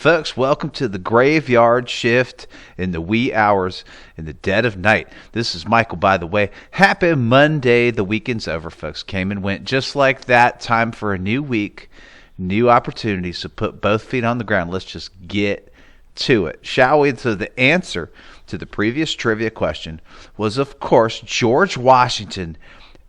Folks, welcome to the graveyard shift in the wee hours in the dead of night. This is Michael, by the way. Happy Monday. The weekend's over, folks. Came and went just like that. Time for a new week, new opportunities. So put both feet on the ground. Let's just get to it, shall we? So the answer to the previous trivia question was, of course, George Washington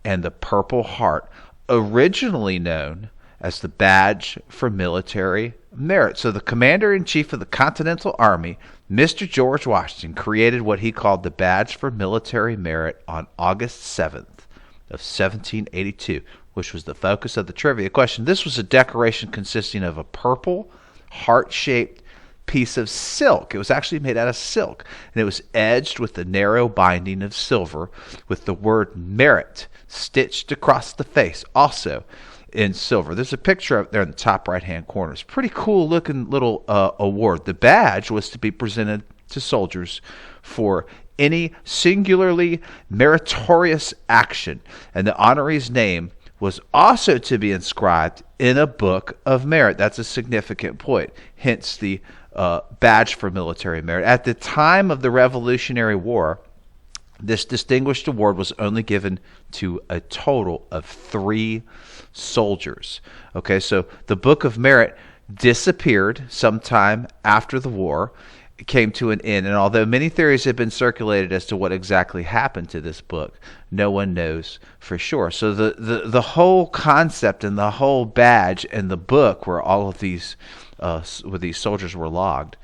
and the Purple Heart, originally known as the Badge for Military Merit. So the Commander-in-Chief of the Continental Army, Mr. George Washington, created what he called the Badge for Military Merit on August 7th of 1782, which was the focus of the trivia question. This was a decoration consisting of a purple, heart-shaped piece of silk. It was actually made out of silk, and it was edged with a narrow binding of silver with the word merit stitched across the face, also in silver. There's a picture up there in the top right-hand corner. It's a pretty cool looking little award. The badge was to be presented to soldiers for any singularly meritorious action, and the honoree's name was also to be inscribed in a book of merit. That's a significant point, hence the Badge for Military Merit. At the time of the Revolutionary War, this distinguished award was only given to a total of 3 soldiers. Okay, so the Book of Merit disappeared sometime after the war. It came to an end, and although many theories have been circulated as to what exactly happened to this book, no one knows for sure. So the whole concept and the whole badge and the book where all of these where these soldiers were logged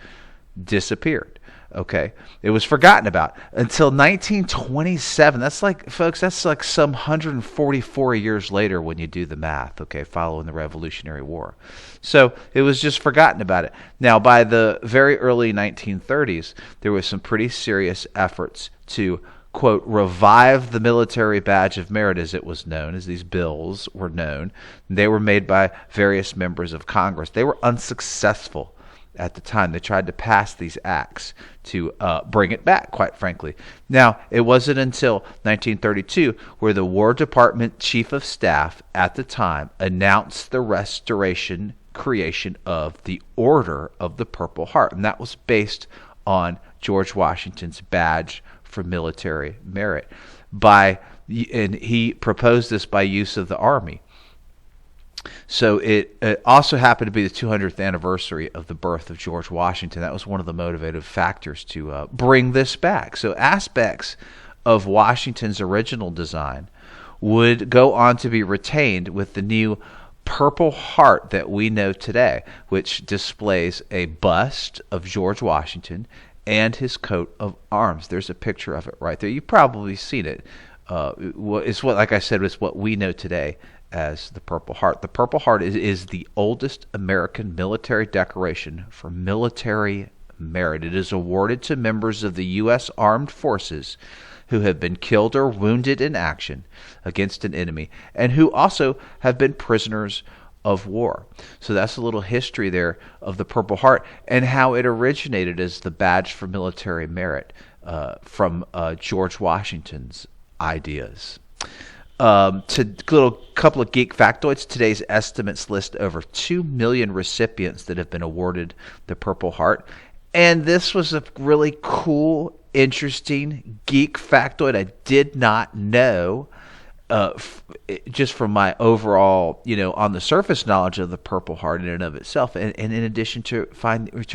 disappeared. Okay, it was forgotten about until 1927. That's like, folks, that's like some 144 years later when you do the math, okay, following the Revolutionary War. So it was just forgotten about it. Now, by the very early 1930s, there was some pretty serious efforts to, quote, revive the military badge of merit, as it was known, as these bills were known. They were made by various members of Congress. They were unsuccessful at the time. They tried to pass these acts to bring it back, quite frankly. Now, it wasn't until 1932 where the War Department Chief of Staff at the time announced the creation of the Order of the Purple Heart, and that was based on George Washington's Badge for Military Merit. And he proposed this by use of the Army. So it also happened to be the 200th anniversary of the birth of George Washington. That was one of the motivative factors to bring this back. So aspects of Washington's original design would go on to be retained with the new Purple Heart that we know today, which displays a bust of George Washington and his coat of arms. There's a picture of it right there. You've probably seen it. It's what, like I said, it's what we know today as the Purple Heart. The Purple Heart is the oldest American military decoration for military merit. It is awarded to members of the U.S. Armed Forces who have been killed or wounded in action against an enemy, and who also have been prisoners of war. So that's a little history there of the Purple Heart and how it originated as the Badge for Military Merit from George Washington's ideas. To little couple of geek factoids, today's estimates list over 2 million recipients that have been awarded the Purple Heart. And this was a really cool, interesting geek factoid I did not know. Just from my overall, on the surface knowledge of the Purple Heart in and of itself, and in addition to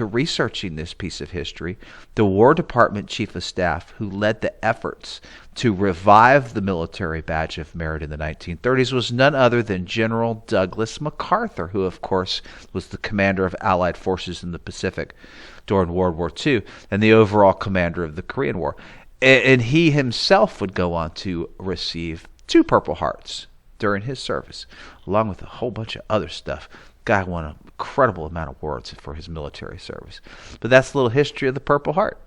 researching this piece of history, the War Department Chief of Staff who led the efforts to revive the military badge of merit in the 1930s was none other than General Douglas MacArthur, who of course was the commander of Allied forces in the Pacific during World War II and the overall commander of the Korean War. And he himself would go on to receive 2 Purple Hearts during his service, along with a whole bunch of other stuff. Guy won an incredible amount of awards for his military service. But that's a little history of the Purple Heart.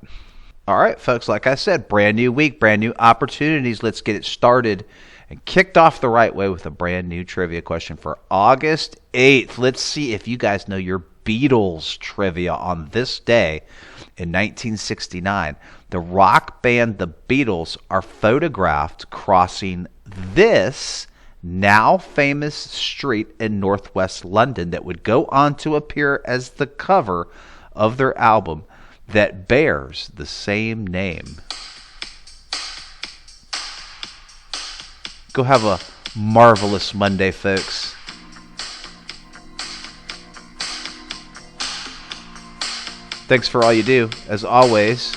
All right, folks, like I said, brand new week, brand new opportunities. Let's get it started and kicked off the right way with a brand new trivia question for August 8th. Let's see if you guys know your Beatles trivia on this day in 1969. The rock band The Beatles are photographed crossing this now famous street in northwest London that would go on to appear as the cover of their album that bears the same name. Go have a marvelous Monday, folks. Thanks for all you do, as always.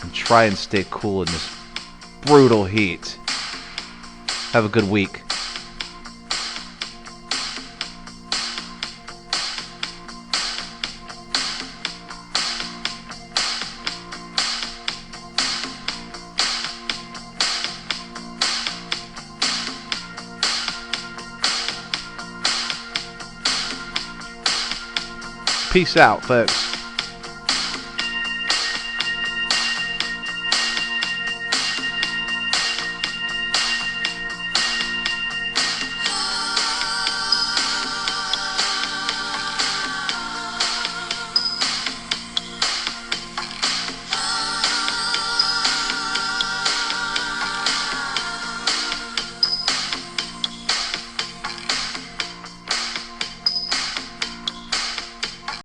And try and stay cool in this brutal heat. Have a good week. Peace out, folks.